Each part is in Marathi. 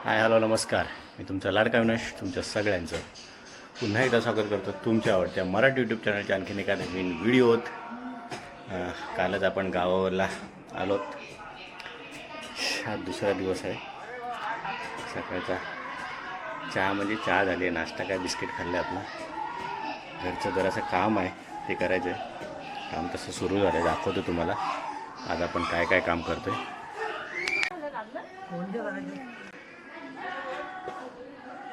हाय हॅलो नमस्कार. मी तुमचा लाडका विनाश तुमच्या सगळ्यांचं पुन्हा एकदा स्वागत करतो तुमच्या आवडत्या मराठी यूट्यूब चॅनलच्या आणखीन एका नवीन व्हिडिओत. कालच आपण गावावरला आलोत. हा दुसरा दिवस आहे. सकाळचा चहा म्हणजे चहा झाली आहे, नाश्ता काय बिस्किट खाल्लं आहे. आपलं घरचं जरासं काम आहे ते करायचं आहे. काम तसं सुरू झालं आहे, दाखवतो तुम्हाला आज आपण काय काय काम करतो आहे.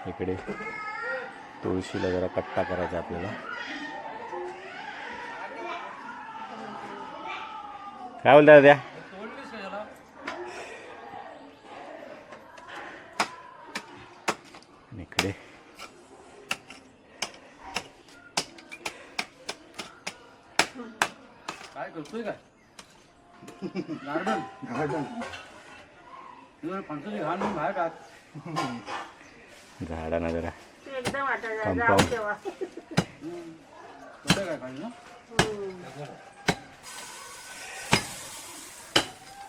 इकडे तुळशीला जरा कट्टा करायचा आपल्याला. काय बोलता त्या इकडे काय करतोय काय गार्डन गार्डन पंचाची घाण म्हणून बाहेर टाक झाडांना जरा एकदम कंपाऊंड काय पाहिजे ना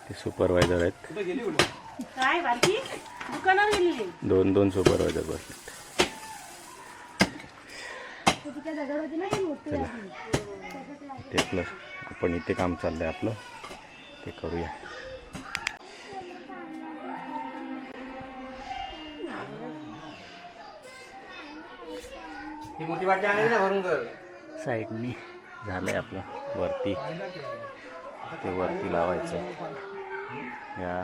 ते सुपरवायझर आहेत. कुठे गेली कुठे काय बाकी दुकानात गेली दोन सुपरवायझर बसलेत. चला ते प्लस आपण इथे काम चाललंय आपलं ते करूया. ही मोठी वाटी आणायची ना भरून कर. साईडनी झालंय आपलं वरती, ते वरती लावायचं. या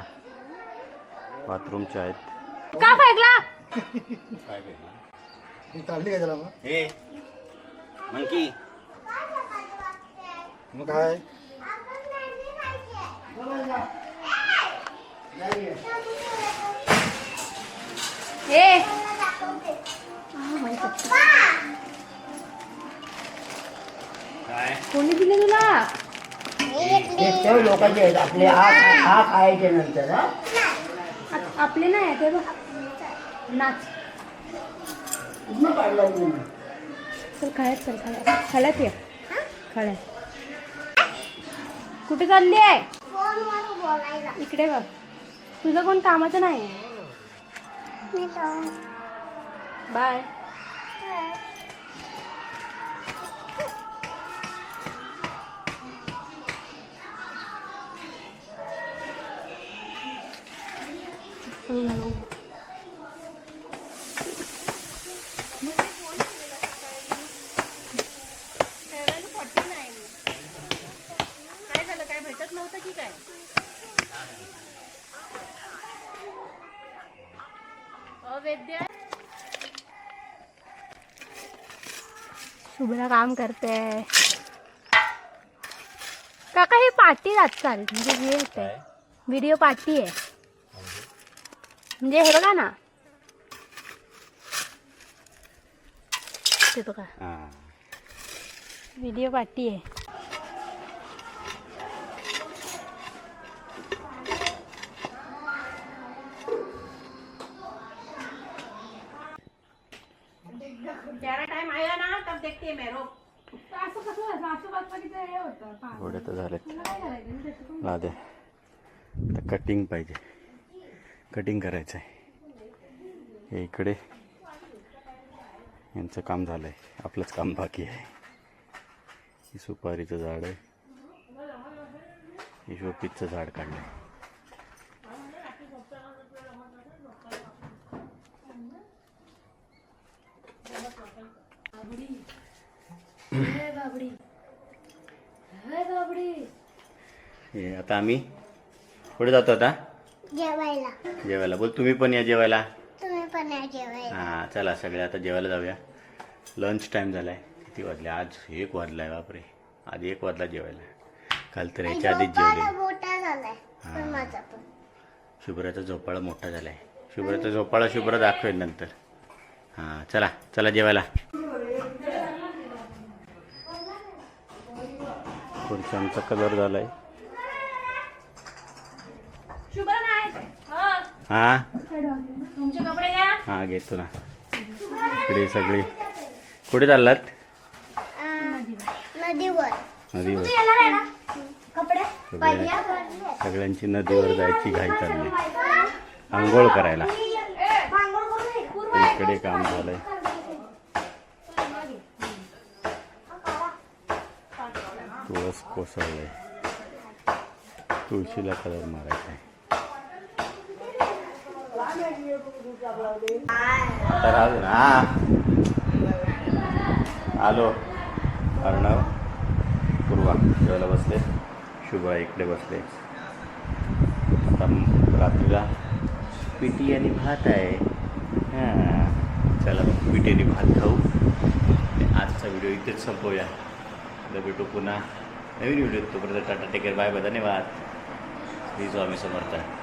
बाथरूमच्या आहेत. का फेकला काय काढली काय त्याला मग हे मंकी मग काय ए काय कोणी दिले तुला? लोकांचे आहेत आपले हा खायचे नंतर आपले नाही ते बघ नाच. चल खळ्यात ये खळ्यात. कुठे चालली आहे? इकडे बघ, तुझं कोण कामाचं नाही. बाय. काय झालं, काय भेटत नव्हतं की काय? अवैद्य शुभ्रा काम करते. काका ही पार्टी आजकाल म्हणजे हे होते व्हिडिओ पार्टी आहे म्हणजे हे बघा ना ते बघा व्हिडिओ पार्टी आहे. टाइम आया ना तब देखते मेरो. असं कसं हे होतं थोडे तर झालेत. ला दे तर कटिंग पाहिजे, कटिंग करायचं आहे. हे इकडे यांचं काम झालं आहे, आपलंच काम बाकी आहे. ही सुपारीचं झाड आहे, हे शोपीसचं झाड काढलं आहे. हे आता आम्ही पुढे जातो. आता जेवायला बोल, तुम्ही पण या जेवायला. हां चला सगळे आता जेवायला जाऊया. लंच टाईम झाला आहे. किती वाजले? आज 1 वाजला आहे. बापरे, आज 1 वाजला जेवायला. काल तर ह्याच्या आधीच जेवले. शुभ्राचा झोपाळा मोठा झाला आहे. शुभ्राचा झोपाळा शुभ्रा दाखवेल नंतर. हां चला चला जेवायला. खुर्च्यांचा कलर झाला आहे. हां तुमचे कपडे घ्या. हां घेतो ना. इकडे सगळी कुठे चाललात? नदीवर नदीवर. कपडे सगळ्यांची नदीवर जायची घाई चालली, आंघोळ करायला. इकडे काम झालंय. तुळस कोसळलंय. तुळशीला कलर मारायचा आहे. आता राहू ना. आलो. अर्णव, पूर्वा जेवायला बसले. शुभा इकडे बसले. आता रात्रीला पिठी आणि भात आहे. हां, चला पिठी आणि भात खाऊ. आजचा व्हिडिओ इथेच संपवूया. उद्या भेटू पुन्हा नवीन व्हिडिओ. तोपर्यंत tata, take care, bye bye, धन्यवाद. श्री स्वामी समर्थ.